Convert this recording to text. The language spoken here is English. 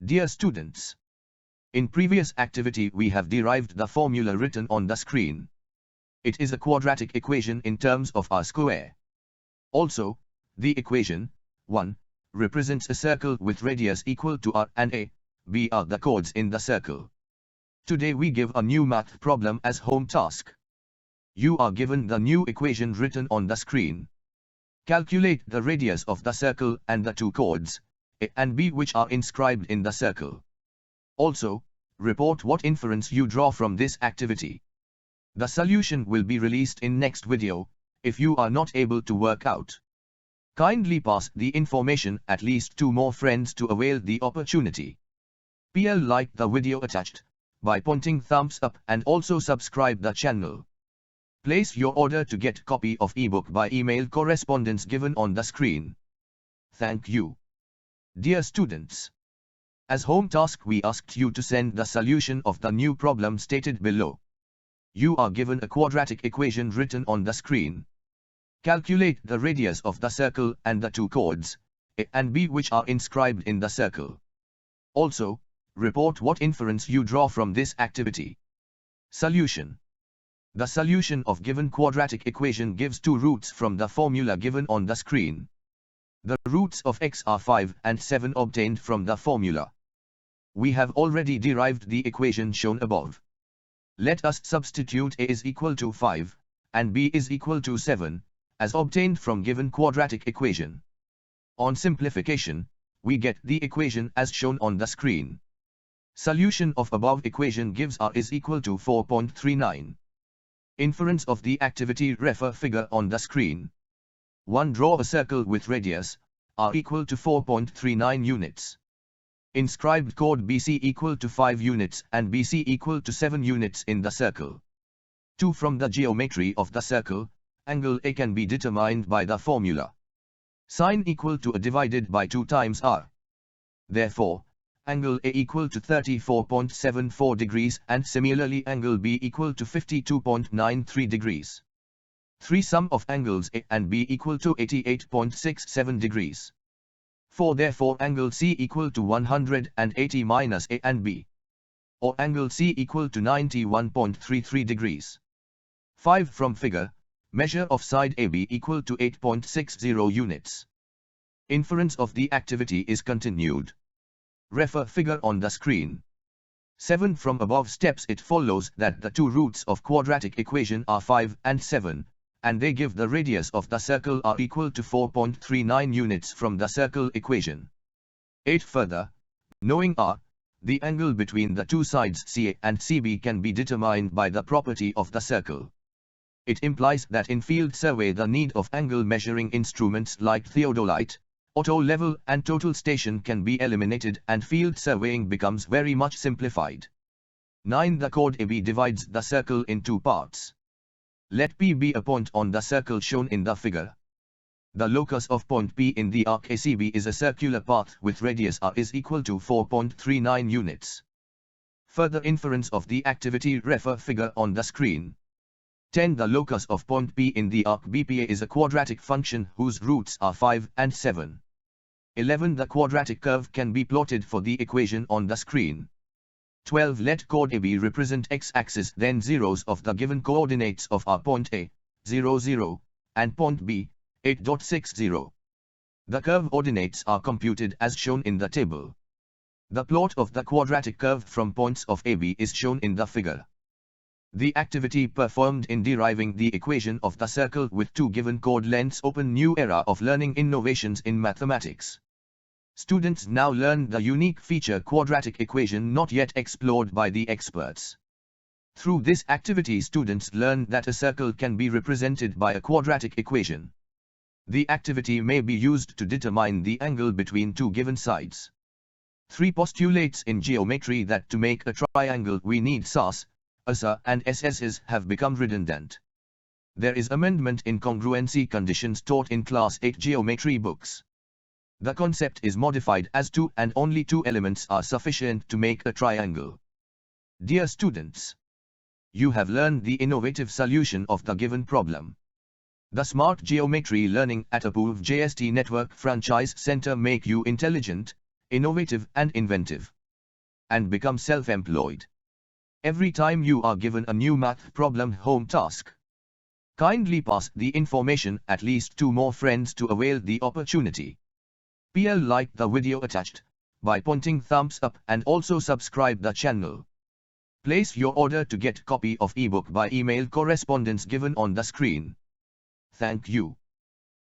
Dear students, in previous activity we have derived the formula written on the screen. It is a quadratic equation in terms of r square. Also, the equation 1 represents a circle with radius equal to r and a, b are the chords in the circle. Today we give a new math problem as home task. You are given the new equation written on the screen. Calculate the radius of the circle and the two chords, a and b, which are inscribed in the circle. Also, report what inference you draw from this activity. The solution will be released in next video, if you are not able to work out. Kindly pass the information at least 2 more friends to avail the opportunity. PL like the video attached, by pointing thumbs up, and also subscribe the channel. Place your order to get copy of ebook by email correspondence given on the screen. Thank you. Dear students, as home task we asked you to send the solution of the new problem stated below. You are given a quadratic equation written on the screen. Calculate the radius of the circle and the two chords, a and b, which are inscribed in the circle. Also, report what inference you draw from this activity. Solution. The solution of given quadratic equation gives 2 roots from the formula given on the screen. The roots of x are 5 and 7 obtained from the formula. We have already derived the equation shown above. Let us substitute a is equal to 5, and b is equal to 7, as obtained from given quadratic equation. On simplification, we get the equation as shown on the screen. Solution of above equation gives r is equal to 4.39. Inference of the activity, refer figure on the screen. 1. Draw a circle with radius r equal to 4.39 units. Inscribed chord BC equal to 5 units and BC equal to 7 units in the circle. 2. From the geometry of the circle, angle A can be determined by the formula sin equal to a divided by 2 times r. Therefore, angle A equal to 34.74 degrees and similarly angle B equal to 52.93 degrees. 3. Sum of angles A and B equal to 88.67 degrees. 4. Therefore angle C equal to 180 minus A and B, or angle C equal to 91.33 degrees. 5. From figure, measure of side AB equal to 8.60 units. Inference of the activity is continued. Refer figure on the screen. 7. From above steps it follows that the 2 roots of quadratic equation are 5 and 7, and they give the radius of the circle are equal to 4.39 units from the circle equation. 8. Further, knowing r, the angle between the 2 sides CA and CB can be determined by the property of the circle. It implies that in field survey the need of angle measuring instruments like theodolite, auto level and total station can be eliminated and field surveying becomes very much simplified. 9. The chord AB divides the circle in 2 parts. Let P be a point on the circle shown in the figure. The locus of point P in the arc ACB is a circular path with radius r is equal to 4.39 units. Further inference of the activity, refer figure on the screen. 10. The locus of point P in the arc BPA is a quadratic function whose roots are 5 and 7. 11. The quadratic curve can be plotted for the equation on the screen. 12. Let chord AB represent x-axis then zeros of the given coordinates of our point A, 0, 0, and point B, 8.60. The curve ordinates are computed as shown in the table. The plot of the quadratic curve from points of AB is shown in the figure. The activity performed in deriving the equation of the circle with 2 given chord lengths open new era of learning innovations in mathematics. Students now learn the unique feature quadratic equation not yet explored by the experts. Through this activity students learn that a circle can be represented by a quadratic equation. The activity may be used to determine the angle between 2 given sides. 3 postulates in geometry that to make a triangle we need SAS, ASA and SSs have become redundant. There is amendment in congruency conditions taught in class 8 geometry books. The concept is modified as 2 and only 2 elements are sufficient to make a triangle. Dear students, you have learned the innovative solution of the given problem. The Smart Geometry Learning at Approved JST Network Franchise Center make you intelligent, innovative and inventive, and become self-employed. Every time you are given a new math problem home task, kindly pass the information at least 2 more friends to avail the opportunity. PL, like the video attached by pointing thumbs up and also subscribe the channel. Place your order to get copy of ebook by email correspondence given on the screen. Thank you.